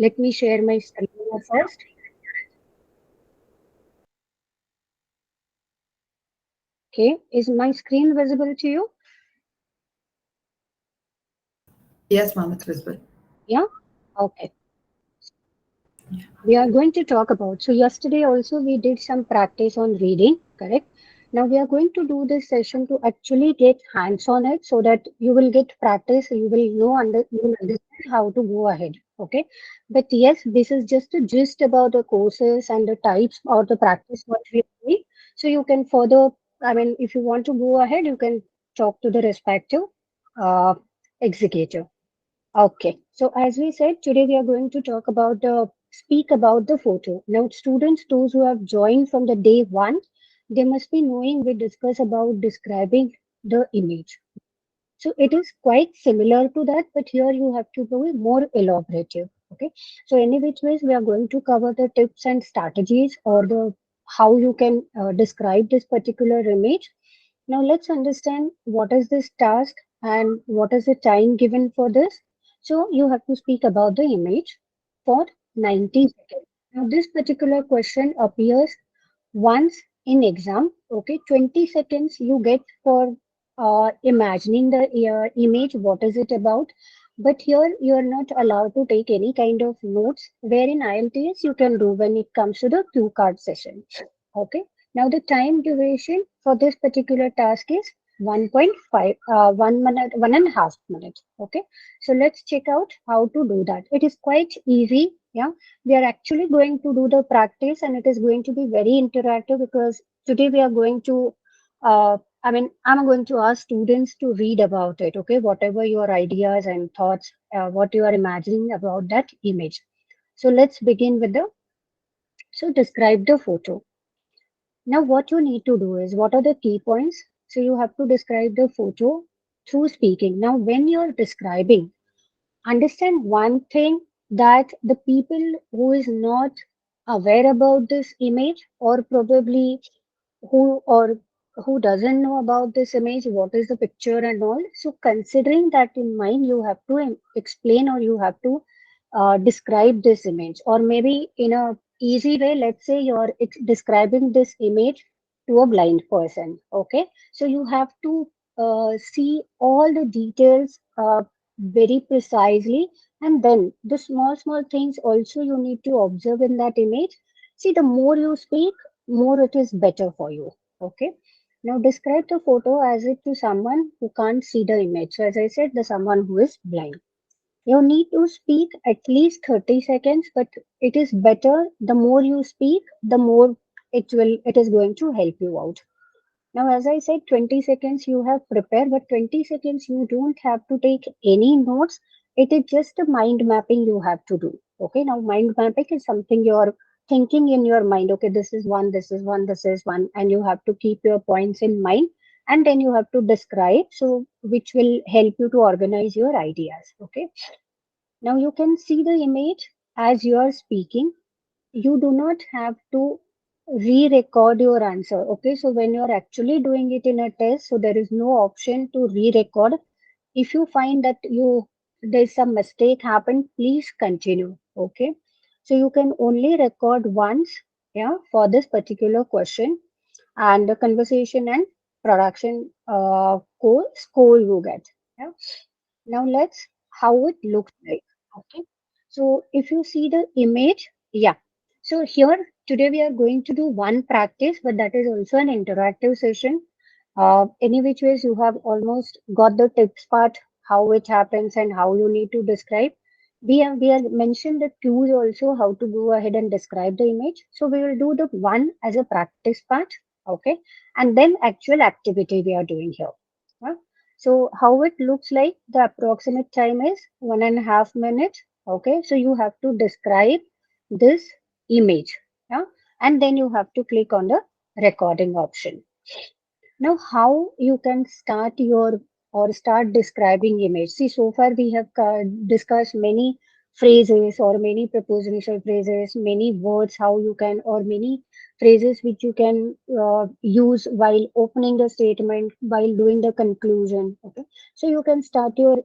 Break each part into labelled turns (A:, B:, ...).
A: Let me share my screen first. Okay, is my screen visible to you?
B: Yes, ma'am, it's visible.
A: Yeah. Okay. We are going to talk about. So yesterday also we did some practice on reading, correct? Now we are going to do this session to actually get hands on it so that you will get practice, you will understand how to go ahead. Okay. But yes, this is just a gist about the courses and the types or the practice what we are doing. So you can further, I mean, if you want to go ahead, you can talk to the respective uh, executive. Okay, so as we said, today we are going to speak about the photo. Now, students, those who have joined from the day one, they must be knowing we discuss about describing the image. So it is quite similar to that, but here you have to be more elaborative. Okay, so any which ways we are going to cover the tips and strategies or the how you can describe this particular image. Now let's understand what is this task and what is the time given for this. So you have to speak about the image for 90 seconds. Now this particular question appears once in exam. Okay, 20 seconds you get for imagining the image, what is it about. But here you are not allowed to take any kind of notes, where in IELTS you can do when it comes to the cue card session. Okay. Now the time duration for this particular task is 1.5, 1 minute, 1.5 minutes. Okay. So let's check out how to do that. It is quite easy. Yeah. We are actually going to do the practice and it is going to be very interactive because today we are going to, I'm going to ask students to read about it. Okay. Whatever your ideas and thoughts, what you are imagining about that image. So let's begin with so describe the photo. Now, what you need to do is what are the key points? So, you have to describe the photo through speaking. Now, when you're describing, understand one thing that the people who is not aware about this image or probably or who doesn't know about this image, what is the picture and all. So, considering that in mind, you have to explain or you have to describe this image, or maybe in a easy way. Let's say you're describing this image to a blind person. Okay, so you have to see all the details very precisely, and then the small things also you need to observe in that image. See, the more you speak, more it is better for you. Okay. Now describe the photo as it to someone who can't see the image. So as I said, the someone who is blind. You need to speak at least 30 seconds, but it is better the more you speak, the more it is going to help you out. Now, as I said, 20 seconds you have prepared, but 20 seconds you don't have to take any notes. It is just a mind mapping you have to do. Okay, now mind mapping is something you're thinking in your mind. Okay, this is one, this is one, this is one, and you have to keep your points in mind, and then you have to describe, so which will help you to organize your ideas. Okay, now you can see the image as you are speaking. You do not have to re-record your answer. Okay, so when you're actually doing it in a test, so there is no option to re-record. If you find that there's some mistake happened, please continue. Okay, so you can only record once, yeah, for this particular question, and the conversation and production score you get. Yeah. Now let's how it looks like. Okay. So if you see the image, yeah. So here today we are going to do one practice, but that is also an interactive session. Any which ways you have almost got the tips part, how it happens and how you need to describe. We have mentioned the cues also how to go ahead and describe the image. So we will do the one as a practice part, okay, and then actual activity we are doing here. Huh? So how it looks like, the approximate time is 1.5 minutes. Okay, so you have to describe this image, yeah, and then you have to click on the recording option. Now, how you can start your or start describing image? See, so far we have discussed many phrases or many prepositional phrases, many words, how you can, or many phrases which you can use while opening the statement, while doing the conclusion. Okay, so you can start your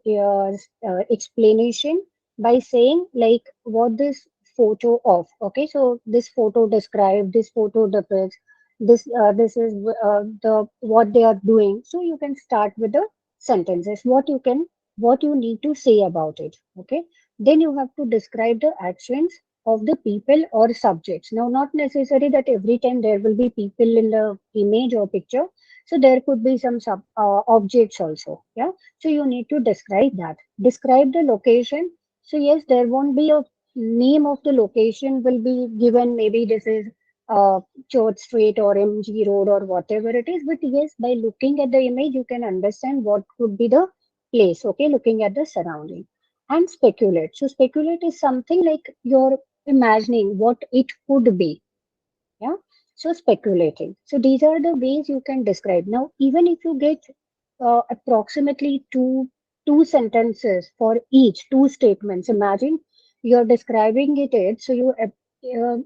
A: explanation by saying like what this photo of. Okay, so this photo describe, this photo depicts, this is the what they are doing. So you can start with the sentences. What you need to say about it. Okay, then you have to describe the actions of the people or subjects. Now, not necessary that every time there will be people in the image or picture. So there could be some objects also. Yeah. So you need to describe that. Describe the location. So yes, there won't be a name of the location will be given. Maybe this is uh, Church Street or MG Road or whatever it is. But yes, by looking at the image, you can understand what could be the place. Okay, looking at the surrounding and speculate. So speculate is something like you're imagining what it could be. Yeah. So speculating. So these are the ways you can describe. Now, even if you get approximately two sentences for each, two statements. Imagine you're describing it, so mm,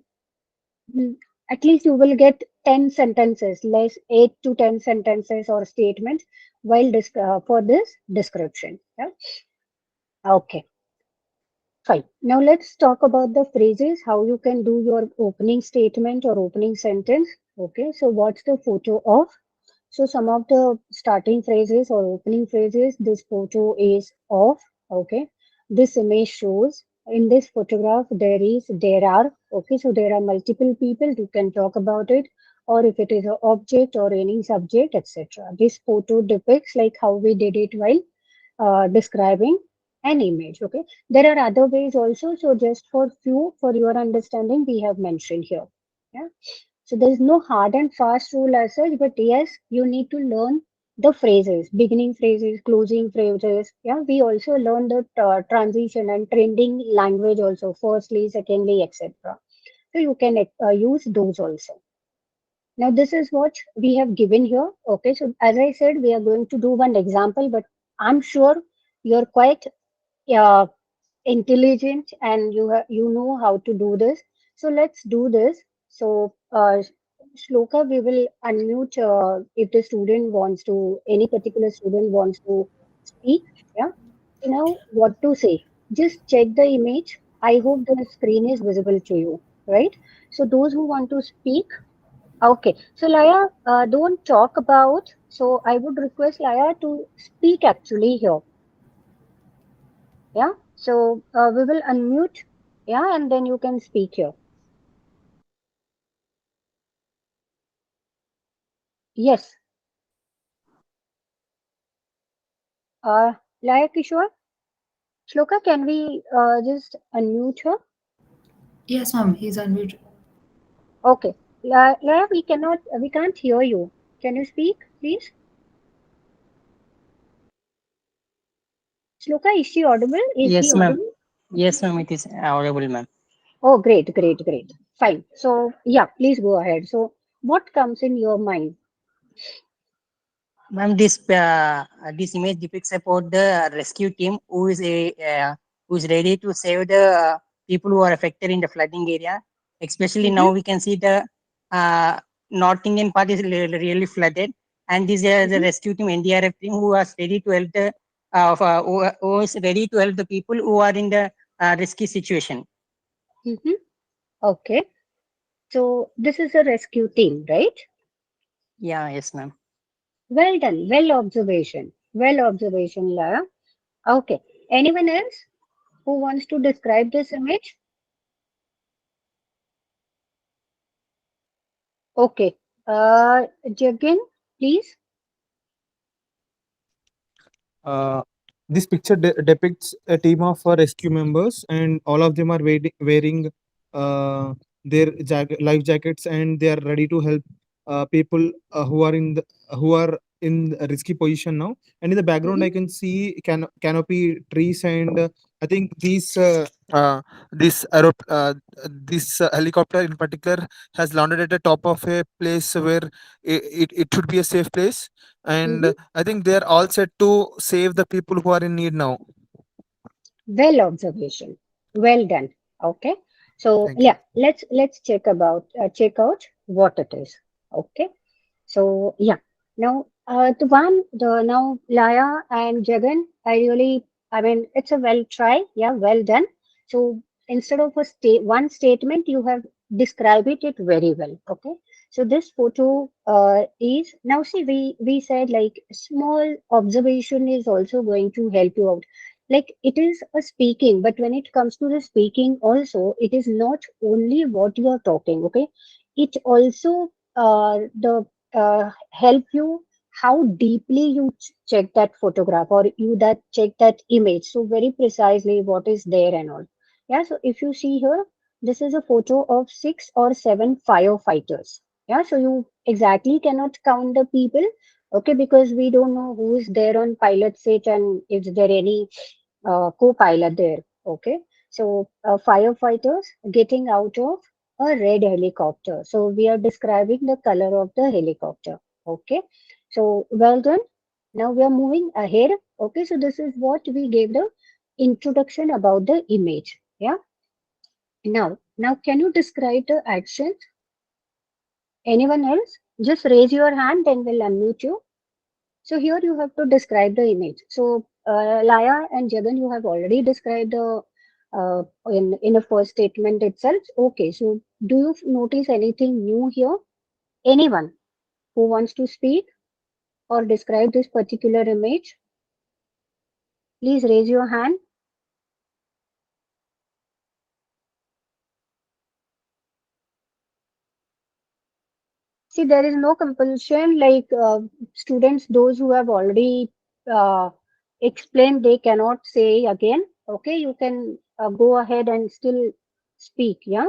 A: at least you will get 10 sentences, less 8 to 10 sentences or statements while for this description. Yeah. Okay. Fine. Now let's talk about the phrases, how you can do your opening statement or opening sentence. Okay, so what's the photo of? So some of the starting phrases or opening phrases, this photo is of. Okay, this image shows. In this photograph, there are. Okay, so there are multiple people who can talk about it, or if it is an object or any subject, etc. This photo depicts like how we did it while describing an image. Okay, there are other ways also. So just for few, for your understanding, we have mentioned here. Yeah. So there is no hard and fast rule as such, but yes, you need to learn the phrases, beginning phrases, closing phrases. Yeah, we also learn the transition and trending language also, firstly, secondly, etc. So you can use those also. Now, this is what we have given here. Okay, so as I said, we are going to do one example, but I'm sure you're quite uh, intelligent and you know how to do this. So let's do this. So Shloka, we will unmute if the student wants to, any particular student wants to speak. Yeah. So now what to say? Just check the image. I hope the screen is visible to you, right? So those who want to speak, okay. So Laya, don't talk about. So I would request Laya to speak actually here. Yeah. So we will unmute. Yeah, and then you can speak here. Yes. Laya Kishore, Shloka, can we just unmute her?
B: Yes, ma'am. He's unmuted.
A: Okay. Laya, we can't hear you. Can you speak, please? Shloka, is she audible?
C: Yes, ma'am. Yes, ma'am. It is audible, ma'am.
A: Oh, great, great, great. Fine. So yeah, please go ahead. So what comes in your mind?
C: Ma'am, this image depicts about the rescue team who is ready to save the people who are affected in the flooding area. Especially now,
A: Mm-hmm,
C: we can see the North Indian part is really flooded, and this is the
A: mm-hmm,
C: rescue team NDRF team who was ready to help the who is ready to help the people who are in the risky situation.
A: mm-hmm. Okay. So this is a rescue team, right?
C: Yeah, yes, ma'am.
A: Well done. Well observation. Well observation, Lara. Okay. Anyone else who wants to describe this image? Okay. Jagin, please.
D: Uh, this picture depicts a team of rescue members, and all of them are wearing uh, their life jackets, and they are ready to help people who are in a risky position now. And in the background, I
A: Mm-hmm,
D: can see canopy trees, and I think this helicopter in particular has landed at the top of a place where it should be a safe place,
A: mm-hmm.
D: and I think they're all set to save the people who are in need now.
A: Well observation. Well done. Okay. So
D: Thank you.
A: yeah, let's check out what it is. Okay. So yeah. Now the now Laya and Jagan, I really I mean, it's a well try. Yeah, well done. So instead of a one statement, you have described it very well. Okay. So this photo is now see we said like small observation is also going to help you out. Like it is a speaking, but when it comes to the speaking, also it is not only what you are talking. Okay, it also the help you how deeply you check that photograph or you that check that image so very precisely what is there and all. Yeah, so if you see here, this is a photo of 6 or 7 firefighters. Yeah, so you exactly cannot count the people, okay, because we don't know who is there on pilot seat and is there any co-pilot there. Okay, so firefighters getting out of a red helicopter. So we are describing the color of the helicopter. Okay, so well done. Now we are moving ahead. Okay, so this is what we gave the introduction about the image. Yeah. Now can you describe the action? Anyone else? Just raise your hand, then we'll unmute you. So here you have to describe the image. So Laya and Jagan, you have already described the in the first statement itself. Okay, so do you notice anything new here? Anyone who wants to speak or describe this particular image, please raise your hand. See, there is no compulsion like students, those who have already uh, explained, they cannot say again. Okay, you can go ahead and still speak. Yeah.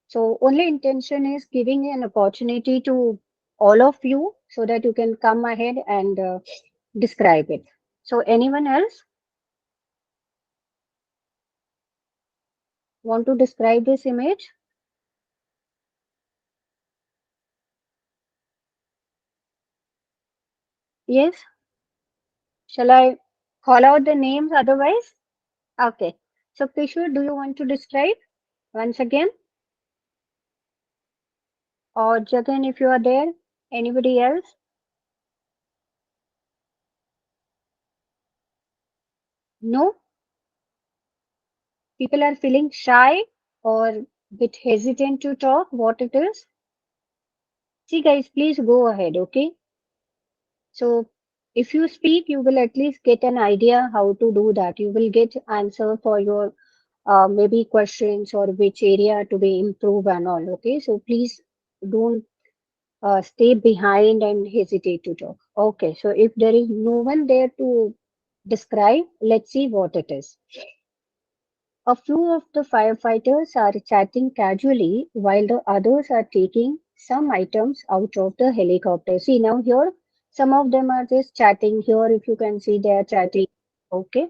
A: So only intention is giving an opportunity to all of you so that you can come ahead and describe it. So anyone else want to describe this image? Yes. Shall I call out the names otherwise? Okay. So Kishore, do you want to describe once again? Or Jagan, if you are there? Anybody else? No? People are feeling shy or bit hesitant to talk what it is? See guys, please go ahead, okay? So if you speak, you will at least get an idea how to do that. You will get answer for your maybe questions or which area to be improved and all. Okay, so please don't stay behind and hesitate to talk. Okay, so if there is no one there to describe, let's see what it is. A few of the firefighters are chatting casually while the others are taking some items out of the helicopter. See now here, some of them are just chatting. Here, if you can see, they are chatting. Okay.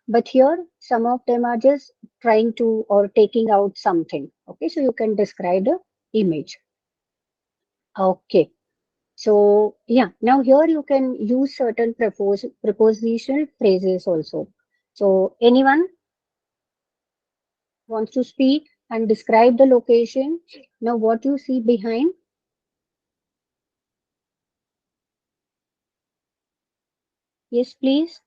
A: But here, some of them are just trying to or taking out something. Okay. So you can describe the image. Okay. So yeah, now here you can use certain prepositional phrases also. So anyone wants to speak and describe the location. Now, what you see behind? Yes, please.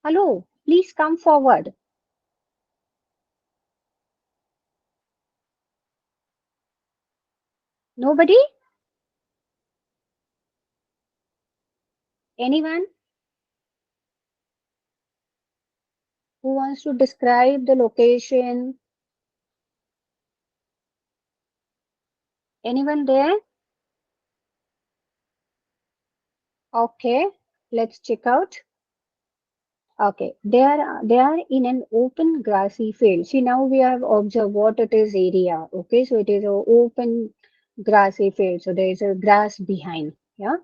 A: Hello, please come forward. Nobody? Anyone who wants to describe the location? Anyone there? Okay, let's check out. Okay, they are in an open grassy field. See now we have observed what it is area. Okay, so it is an open grassy field. So there is a grass behind. Yeah,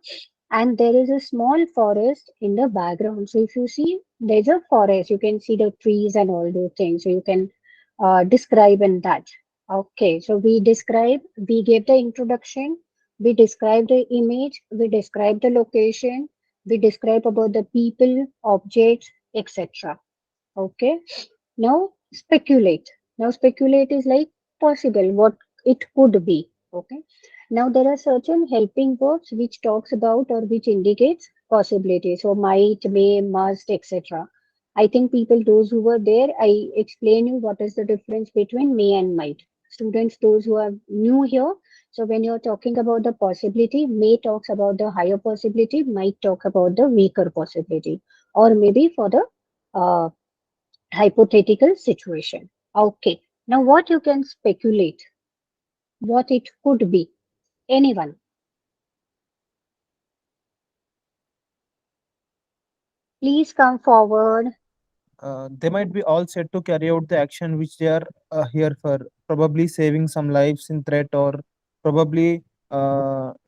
A: and there is a small forest in the background. So if you see, there's a forest. You can see the trees and all those things. So you can describe in that. Okay, so we gave the introduction, we describe the image, we describe the location, we describe about the people, objects, etc. Okay. Now speculate. Now speculate is like possible, what it could be. Okay. Now there are certain helping verbs which talks about or which indicates possibility. So might, may, must, etc. I think people, those who were there, I explain you what is the difference between may and might. Students, those who are new here, so when you're talking about the possibility, may talks about the higher possibility, might talk about the weaker possibility, or maybe for the uh, hypothetical situation. Okay. Now what you can speculate, what it could be. Anyone, please come forward.
D: They might be all set to carry out the action which they are here for, probably saving some lives in threat, or probably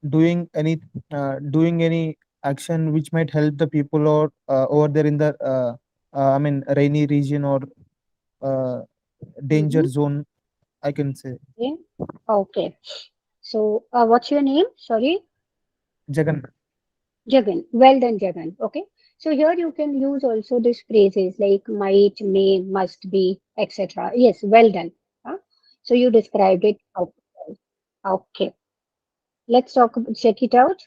D: doing any action which might help the people or over there in the I mean rainy region or uh, danger
A: Mhm.
D: zone, I can say.
A: Okay. Okay. So, what's your name? Sorry,
D: Jagan.
A: Jagan. Well done, Jagan. Okay. So here you can use also these phrases like might, may, must be, etc. Yes, well done. Huh? So you described it. Okay. Okay. Let's check it out.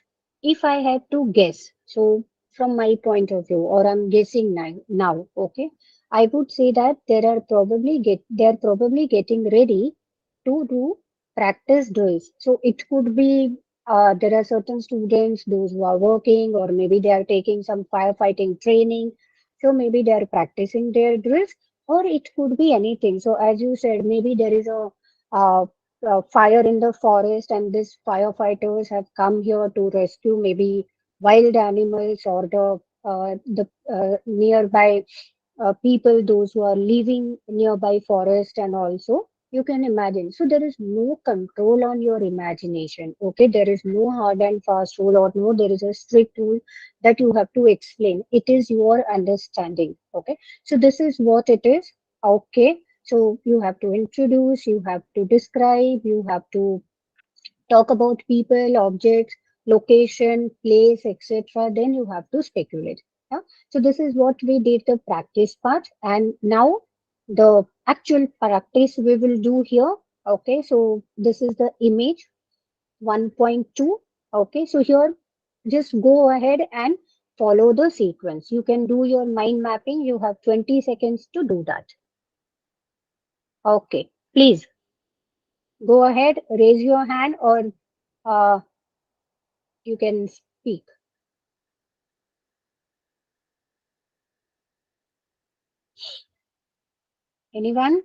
A: If I had to guess, so from my point of view, or I'm guessing now, okay, I would say that they're probably getting ready to do practice drills. So it could be there are certain students, those who are working, or maybe they are taking some firefighting training. So maybe they are practicing their drills, or it could be anything. So as you said, maybe there is a uh, fire in the forest, and these firefighters have come here to rescue maybe wild animals or the nearby people, those who are living nearby forest, and also you can imagine. So there is no control on your imagination. Okay, there is no hard and fast rule, or no, there is a strict rule that you have to explain. It is your understanding. Okay, so this is what it is. Okay, so you have to introduce, you have to describe, you have to talk about people, objects, location, place, etc. Then you have to speculate. Yeah? So this is what we did the practice part, and now the actual practice we will do here. Okay, so this is the image 1.2. Okay, so here just go ahead and follow the sequence. You can do your mind mapping. You have 20 seconds to do that. Okay, please go ahead, raise your hand, or uh, you can speak. Anyone?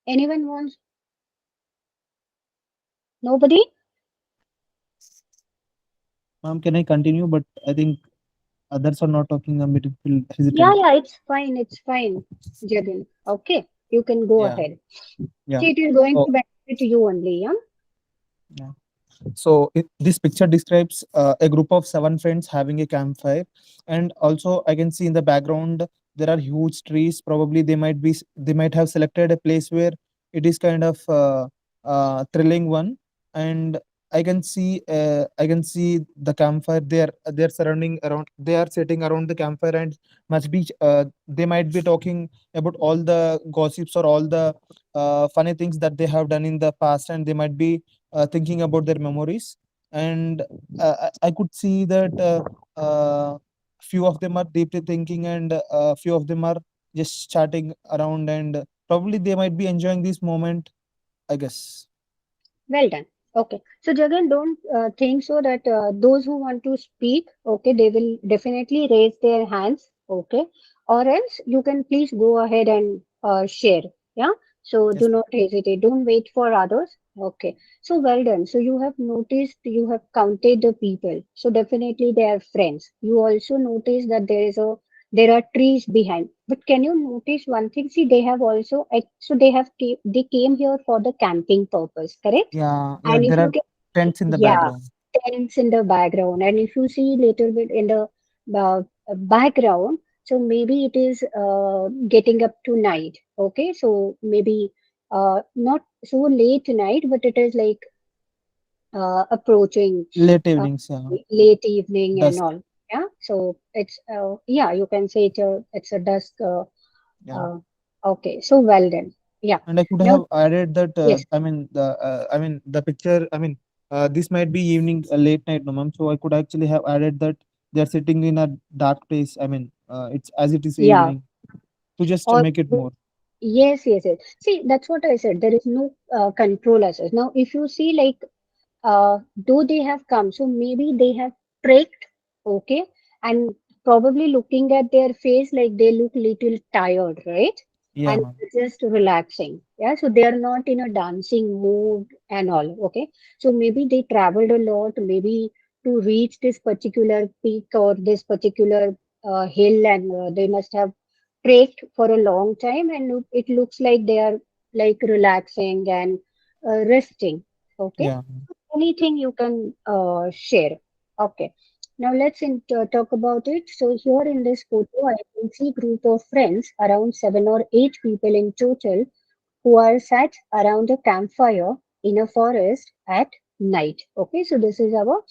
A: Anyone wants? Nobody?
D: Ma'am, can I continue? But I think others are not talking. I'm a little
A: Yeah,
D: hesitant.
A: yeah, it's fine. It's fine, Jadin. Okay, you can go
D: Yeah,
A: ahead.
D: yeah.
A: See, it is going
D: So
A: to benefit you only, yeah?
D: yeah. So this picture describes a group of seven friends having a campfire, and also I can see in the background there are huge trees. Probably they might have selected a place where it is kind of thrilling one, and I can see the campfire. They're surrounding around. They are sitting around the campfire, and must be they might be talking about all the gossips or all the funny things that they have done in the past, and they might be thinking about their memories. And I could see that few of them are deeply thinking, and few of them are just chatting around, and probably they might be enjoying this moment, I guess.
A: Well done. Okay. So, Jagan, don't think so that those who want to speak, okay, they will definitely raise their hands, okay, or else you can please go ahead and share. Yeah. So, do
D: Yes, ma'am.
A: not hesitate. Don't wait for others. Okay. So, well done. So, you have noticed, you have counted the people. So, definitely they are friends. You also notice that there are trees behind. But can you notice one thing? See, they have also, so they came here for the camping purpose, correct?
D: Yeah, yeah,
A: And if
D: there
A: you
D: are
A: can see,
D: tents in the
A: yeah,
D: background.
A: tents in the background, and if you see little bit in the background, so maybe it is getting up to night. Okay, so maybe not so late night, but it is like approaching
D: Late
A: uh,
D: evenings, yeah.
A: late evening and
D: Dusk,
A: all. Yeah, so it's yeah, you can say it's a dusk.
D: yeah.
A: Uh, okay, so well then, yeah.
D: And I could
A: Now,
D: have added that.
A: yes,
D: I mean the picture. This might be evening, late night, no, ma'am. So I could actually have added that they are sitting in a dark place. It's as it is
A: yeah,
D: evening to just
A: or
D: make it more.
A: yes, yes, yes. See, that's what I said. There is no control as such. Now, if you see, like, though they have come, so maybe they have trekked, okay, and probably looking at their face, like they look little tired, right?
D: Yeah,
A: And
D: ma'am.
A: just relaxing, yeah. So they are not in a dancing mood and all, okay. So maybe they traveled a lot, maybe to reach this particular peak or this particular hill, and they must have trekked for a long time, and it looks like they are like relaxing and resting, okay.
D: Yeah,
A: Anything you can share. Okay. Now talk about it. So here in this photo, I can see group of friends, around 7 or 8 people in total, who are sat around a campfire in a forest at night. Okay, so this is our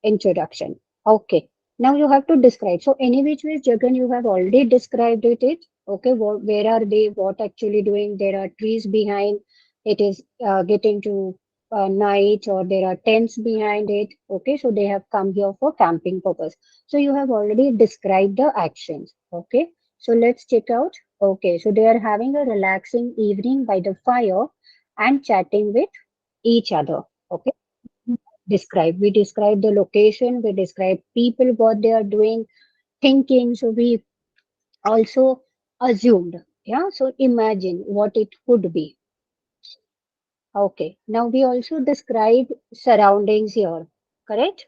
A: introduction. Okay. Now you have to describe. So any which ways, Jagan, you have already described it. Okay. Where are they? What actually doing? There are trees behind. It is getting to night, or there are tents behind it. Okay. So they have come here for camping purpose. So you have already described the actions. Okay. So let's check out. Okay. So they are having a relaxing evening by the fire and chatting with each other. Okay, we describe the location, we describe people, what they are doing, thinking. So we also assumed, yeah. So imagine what it could be. Okay, now we also describe surroundings here, correct?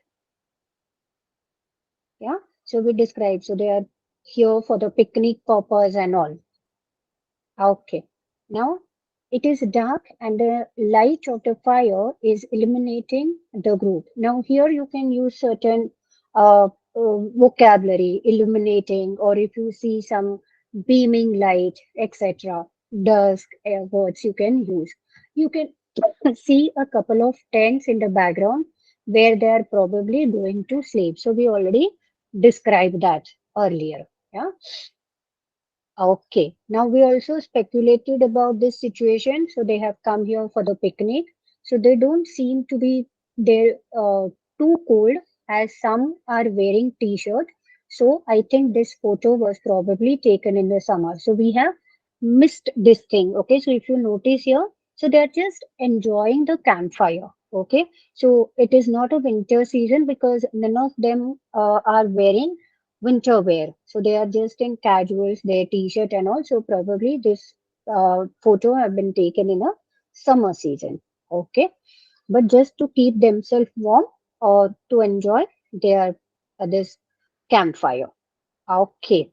A: Yeah, so we describe, so they are here for the picnic purpose and all. Okay. Now it is dark and the light of the fire is illuminating the group. Now here you can use certain vocabulary, illuminating, or if you see some beaming light, etc. Dusk words you can use. You can see a couple of tents in the background where they are probably going to sleep. So we already described that earlier. Yeah. Okay. Now we also speculated about this situation. So they have come here for the picnic. So they don't seem to be there too cold, as some are wearing t-shirt. So I think this photo was probably taken in the summer. So we have missed this thing. Okay. So if you notice here, so they're just enjoying the campfire. Okay. So it is not a winter season because none of them are wearing winter wear. So they are just in casuals, their t-shirt and also probably this photo have been taken in a summer season. Okay. But just to keep themselves warm or to enjoy their this campfire. Okay.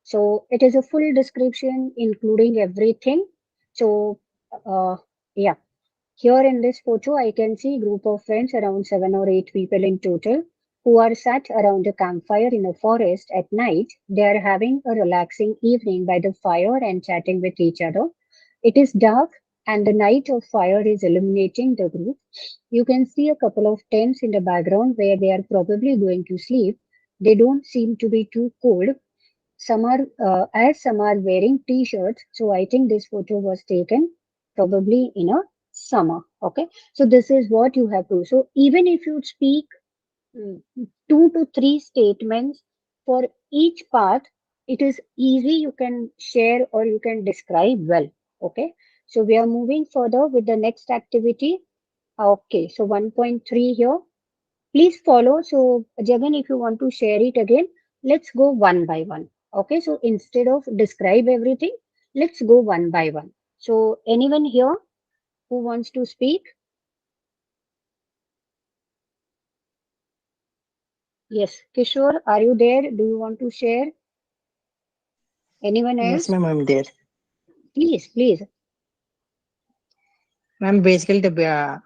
A: So it is a full description including everything. So uh, yeah. Here in this photo, I can see group of friends, around 7 or 8 people in total, who are sat around a campfire in a forest at night. They are having a relaxing evening by the fire and chatting with each other. It is dark and the night of fire is illuminating the group. You can see a couple of tents in the background where they are probably going to sleep. They don't seem to be too cold. Some are wearing t-shirts, so I think this photo was taken probably in a summer. Okay, so this is what you have to. So even if you speak mm, 2 to 3 statements for each part, it is easy. You can share or you can describe well. Okay, so we are moving further with the next activity. Okay, so 1.3 here. Please follow. So, Jagan, if you want to share it again, let's go one by one. Okay, so instead of describe everything, let's go one by one. So, anyone here who wants to speak? Yes, Kishore, are you there? Do you want to share? Anyone
C: Yes,
A: else?
C: ma'am, I'm there.
A: Please, please.
C: Ma'am, basically the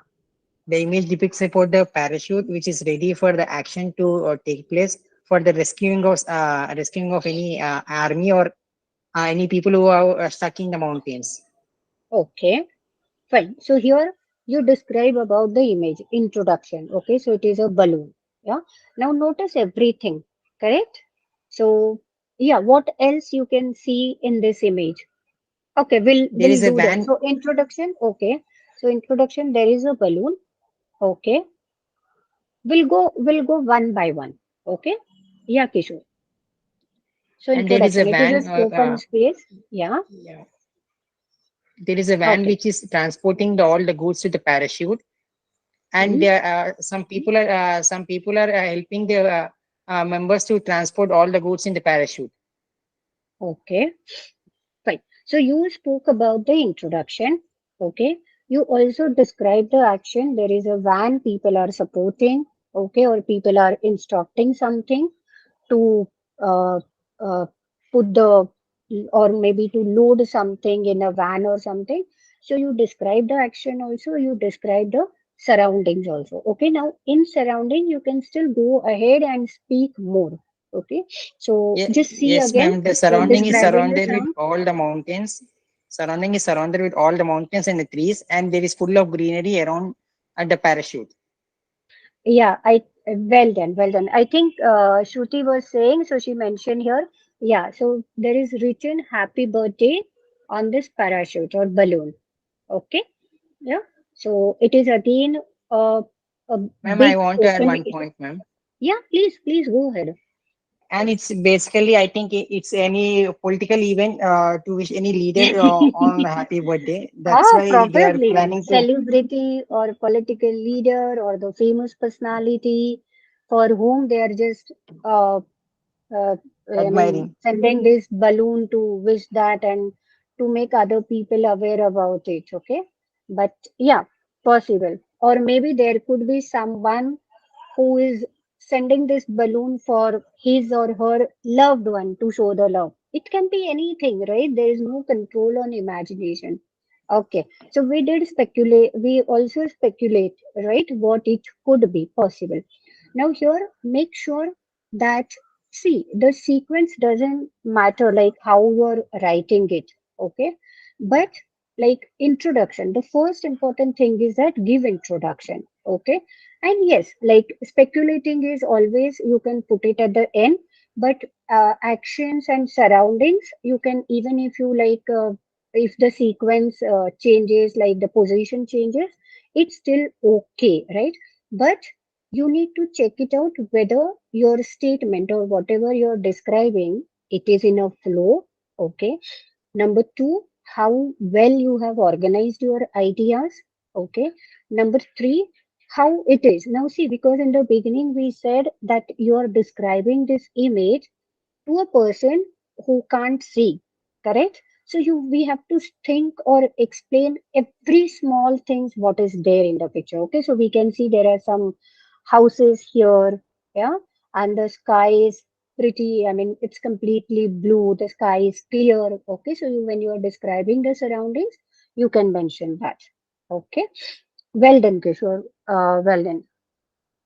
C: image depicts about the parachute which is ready for the action to take place for the rescuing of any army or any people who are stuck in the mountains.
A: Okay, fine. So here you describe about the image, introduction. Okay, so it is a balloon. Yeah. Now notice everything, correct? So yeah, what else you can see in this image? Okay, we'll
C: There is
A: we'll
C: a
A: do that.
C: van.
A: So introduction, okay. So introduction, there is a balloon. Okay. We'll go one by one. Okay. Yeah, Kishore. So
C: And there is a
A: introduction, it is a
C: van.
A: spoken space. Yeah.
C: Yeah, there is a van
A: Okay.
C: which is transporting all the goods to the parachute, and
A: Hmm.
C: there some people are helping the members to transport all the goods in the parachute.
A: Okay. Fine. So you spoke about the introduction. Okay. You also describe the action. There is a van people are supporting. Okay. Or people are instructing something to uh, uh, put the or maybe to load something in a van or something. So you describe the action also, you describe the surroundings also. Okay, now in surrounding, you can still go ahead and speak more. Okay, so
C: Yeah,
A: just see
C: yes,
A: again,
C: ma'am. The
A: you're
C: surrounding is
A: describing the
C: surrounded with
A: surround.
C: all the mountains. Surrounding is surrounded with all the mountains and the trees, and there is full of greenery around at the parachute.
A: Yeah, I well done, well done. I think Shruti was saying, so she mentioned here. Yeah, so there is written happy birthday on this parachute or balloon. Okay. Yeah. So it is again a
C: Ma'am, I
A: big
C: want to add
A: open.
C: one point, ma'am.
A: Yeah, please go ahead.
C: And it's basically, I think it's any political event to wish any leader on happy birthday. That's
A: Ah,
C: why they are
A: probably
C: planning to
A: celebrity or political leader or the famous personality for whom they are just uh, I mean,
C: admiring.
A: sending this balloon to wish that and to make other people aware about it. Okay. But yeah, possible. Or maybe there could be someone who is sending this balloon for his or her loved one to show the love. It can be anything, right? There is no control on imagination. Okay, so we did speculate, we also speculate, right, what it could be possible. Now, here, make sure that, see, the sequence doesn't matter like how you're writing it, okay? But like introduction, the first important thing is that give introduction, okay? And yes, like speculating is always you can put it at the end, but actions and surroundings you can even if you like if the sequence changes, like the position changes, it's still okay, right? But you need to check it out whether your statement or whatever you're describing it is in a flow, okay? Number two, how well you have organized your ideas. Okay. Number three, how it is. Now, see, because in the beginning we said that you are describing this image to a person who can't see, correct? So we have to think or explain every small things what is there in the picture. Okay, so we can see there are some houses here, yeah, and the sky is pretty. I mean, it's completely blue. The sky is clear. Okay, so when you are describing the surroundings, you can mention that. Okay, well done, Kishore. Well done.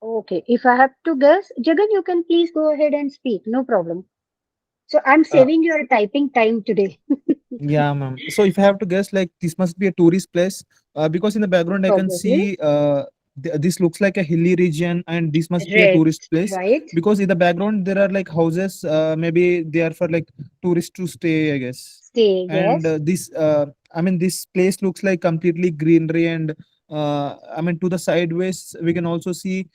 A: Okay, if I have to guess, Jagan, you can please go ahead and speak. No problem. So I'm
D: Uh,
A: saving your typing time today.
D: Yeah, ma'am. So if I have to guess, like this must be a tourist place, because in the background I can
A: Probably.
D: see this looks like a hilly region, and this must be a
A: Red,
D: tourist place
A: right?
D: because in the background there are like houses. Maybe they are for like tourists to stay, I guess.
A: Stay,
D: And
A: yes.
D: I mean, this place looks like completely greenery, and I mean, to the sideways we can also see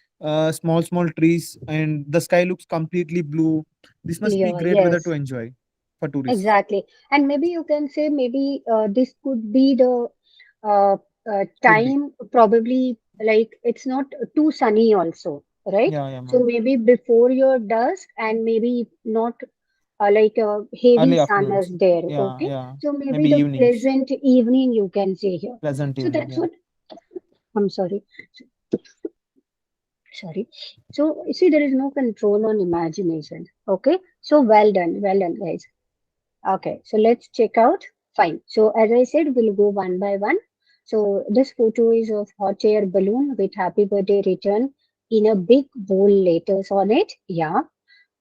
D: small trees, and the sky looks completely blue. This must be
A: Clear,
D: great weather to
A: yes.
D: enjoy for tourists.
A: Exactly. And maybe you can say maybe this could be the
D: Could be.
A: time, probably like it's not too sunny also, right?
D: Yeah, yeah,
A: So
D: ma'am.
A: maybe before your dusk and maybe not like a heavy
D: Early
A: sun is
D: afternoons.
A: there,
D: Yeah,
A: okay?
D: yeah.
A: So maybe
D: Maybe
A: the
D: evenings.
A: pleasant evening you can say here.
D: Pleasant
A: So
D: evening.
A: that's
D: Yeah.
A: what I'm sorry. Sorry. So see, there is no control on imagination. Okay. So well done, guys. Okay. So let's check out. Fine. So as I said, we'll go one by one. So this photo is of hot air balloon with happy birthday written in a big bold letters on it. Yeah.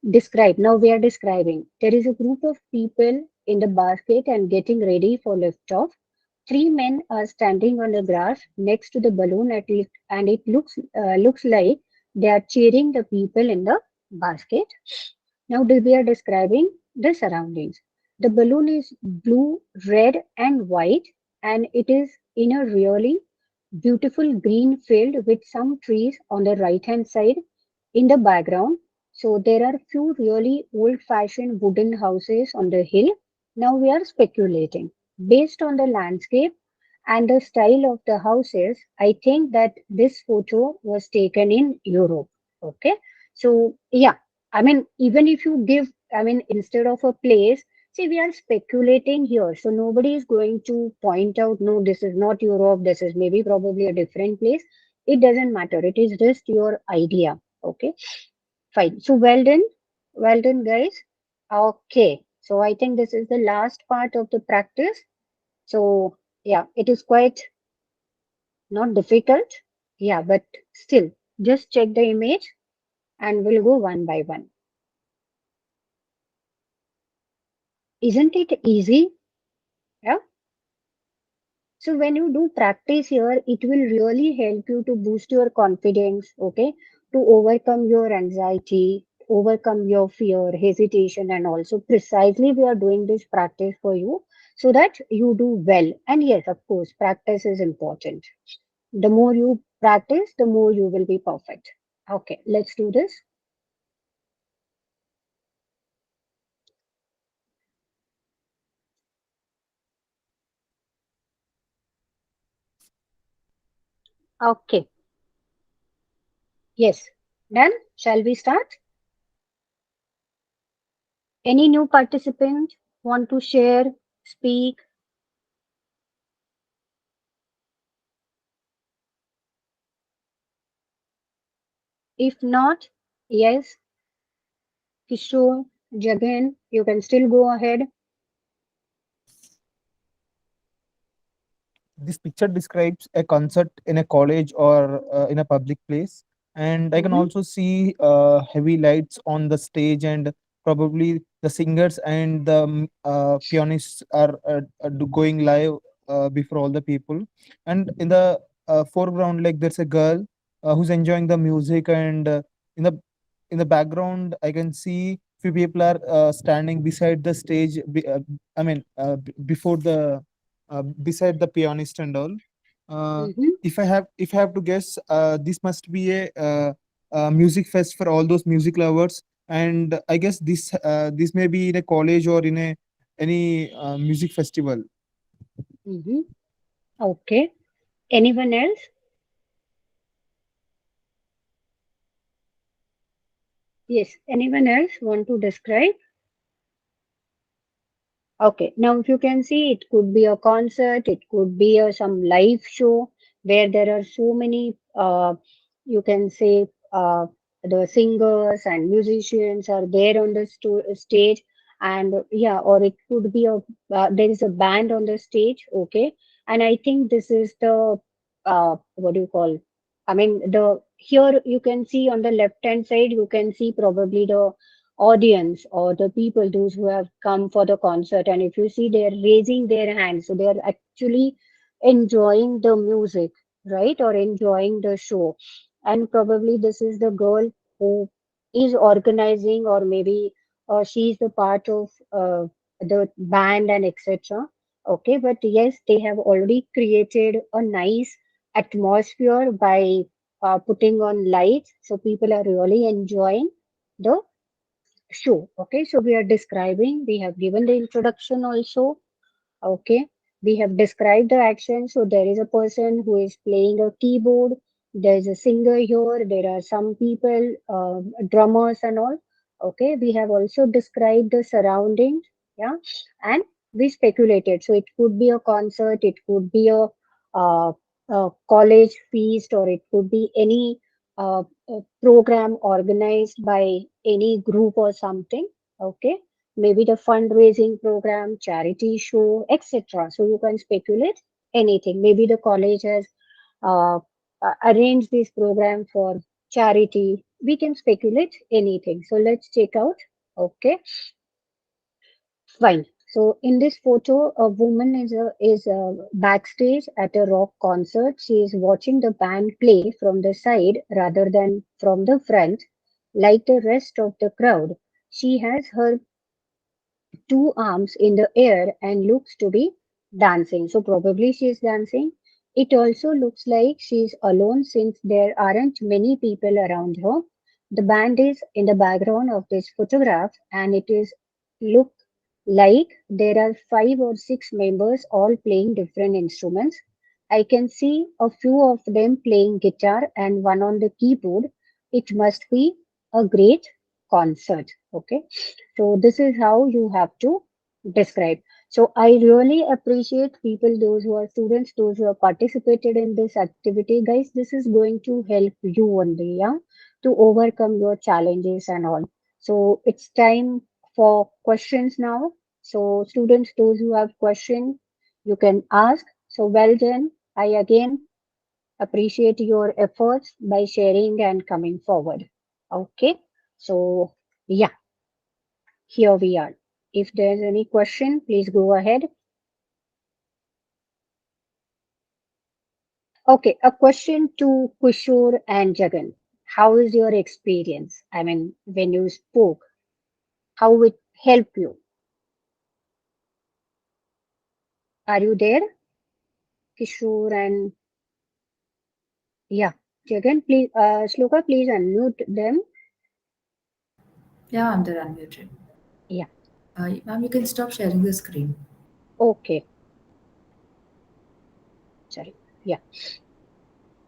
A: Describe. Now we are describing. There is a group of people in the basket and getting ready for liftoff. Three men are standing on the grass next to the balloon and it looks like they are cheering the people in the basket. Now we are describing the surroundings. The balloon is blue, red, and white, and it is in a really beautiful green field with some trees on the right hand side in the background. So there are few really old fashioned wooden houses on the hill. Now we are speculating. Based on the landscape and the style of the houses, I think that this photo was taken in Europe. Okay. So yeah, I mean, even if you give, I mean, instead of a place, see, we are speculating here. So nobody is going to point out, no, this is not Europe, this is maybe probably a different place. It doesn't matter. It is just your idea. Okay, fine. So well done, guys. Okay, so I think this is the last part of the practice. So yeah, it is quite not difficult. Yeah, but still, just check the image and we'll go one by one. Isn't it easy? Yeah. So when you do practice here, it will really help you to boost your confidence, okay, to overcome your anxiety, overcome your fear, hesitation, and also precisely we are doing this practice for you so that you do well. And yes, of course, practice is important. The more you practice, the more you will be perfect. Okay, let's do this. Okay, yes, done. Shall we start? Any new participant want to share, speak? If not, yes, Kishore, Jagan, you can still go ahead.
D: This picture describes a concert in a college or in a public place, and I can
A: Mm-hmm,
D: also see heavy lights on the stage, and probably the singers and the pianists are going live before all the people. And in the foreground, like, there's a girl who's enjoying the music, and in the background I can see few people are standing beside the stage, before the beside the pianist and all.
A: mm-hmm,
D: If I have to guess, this must be a music fest for all those music lovers, and I guess this may be in a college or in a any music festival.
A: mm-hmm. Okay. Anyone else? Yes. Anyone else want to describe? Okay, now if you can see, it could be a concert, it could be some live show where there are so many, you can say, the singers and musicians are there on the stage, and yeah, or it could be there is a band on the stage, okay, and I think this is the what do you call? I mean, the here you can see on the left hand side, you can see probably the audience or the people those who have come for the concert, and if you see they're raising their hands, so they are actually enjoying the music, right, or enjoying the show. And probably this is the girl who is organizing, or maybe she's the part of the band and etc. Okay, but yes, they have already created a nice atmosphere by putting on lights, so people are really enjoying the show. Okay, so we are describing, we have given the introduction also. Okay, we have described the action. So there is a person who is playing a keyboard. There is a singer here. There are some people, drummers and all. Okay, we have also described the surroundings. Yeah, and we speculated. So it could be a concert, it could be a college feast, or it could be any program organized by any group or something. Okay, maybe the fundraising program, charity show, etc. So you can speculate anything. Maybe the college has uh, arranged this program for charity. We can speculate anything. So let's check out. Okay, fine. So in this photo, a woman is backstage at a rock concert. She is watching the band play from the side rather than from the front, like the rest of the crowd. She has her two arms in the air and looks to be dancing. So probably she is dancing. It also looks like she is alone since there aren't many people around her. The band is in the background of this photograph and it is look like there are 5 or 6 members all playing different instruments. I can see a few of them playing guitar and one on the keyboard. It must be a great concert. Okay. So this is how you have to describe. So I really appreciate people, those who are students, those who have participated in this activity. Guys, this is going to help you only, yeah, to overcome your challenges and all. So it's time for questions now. So students, those who have questions, you can ask. So well done. I again appreciate your efforts by sharing and coming forward. Okay. So yeah, here we are. If there's any question, please go ahead. Okay, a question to Kushore and Jagan. How is your experience? I mean, when you spoke, how it helped you? Are you there, Kishore and yeah, Jagan? Please, Shloka, please unmute them.
B: Yeah, ma'am, they're unmuted.
A: Yeah.
B: Ma'am, you can stop sharing the screen.
A: Okay. Sorry. Yeah.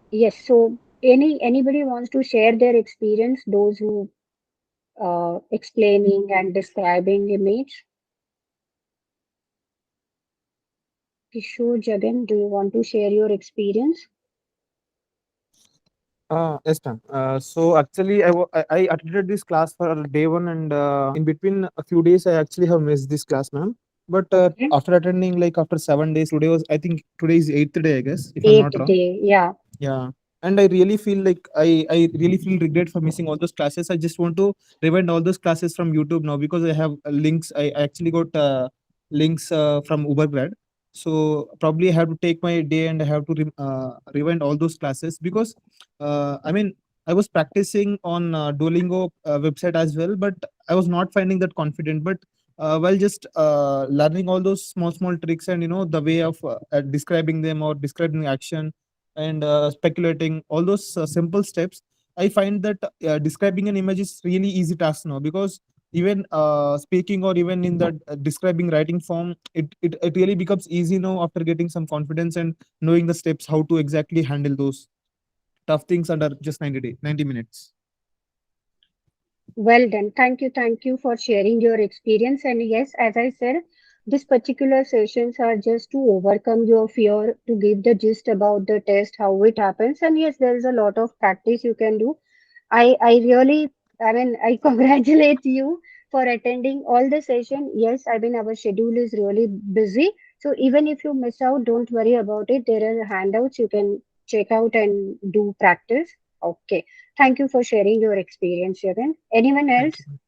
A: Yes. So, anybody wants to share their experience? Those who explaining and describing image. Kishore, Jagan, do you want to share your experience?
D: Yes, ma'am. So actually, I attended this class for day one, and in between a few days, I actually have missed this class, ma'am. But
A: Okay.
D: after attending, like after 7 days, today was, I think today is eighth day, I guess, if I'm not
A: Eighth
D: wrong.
A: day. Yeah.
D: Yeah. And I really feel like I really feel regret for missing all those classes. I just want to rewind all those classes from YouTube now because I have links. I actually got links from Ubergrad. So probably I have to take my day and I have to rewind all those classes because I mean I was practicing on Duolingo website as well, but I was not finding that confident. But while just learning all those small tricks and the way of describing them or describing action and speculating all those simple steps, I find that describing an image is really easy task now because even speaking or even in the describing writing form, it really becomes easy now after getting some confidence and knowing the steps how to exactly handle those tough things under just 90 minutes.
A: Well done. Thank you. Thank you for sharing your experience. And yes, as I said, these particular sessions are just to overcome your fear, to give the gist about the test, how it happens. And yes, there is a lot of practice you can do. I really, I mean, I congratulate you for attending all the session. Yes, I mean, our schedule is really busy. So even if you miss out, don't worry about it. There are handouts you can check out and do practice. Okay. Thank you for sharing your experience, Jagan. Anyone
D: Thank
A: else?
D: you.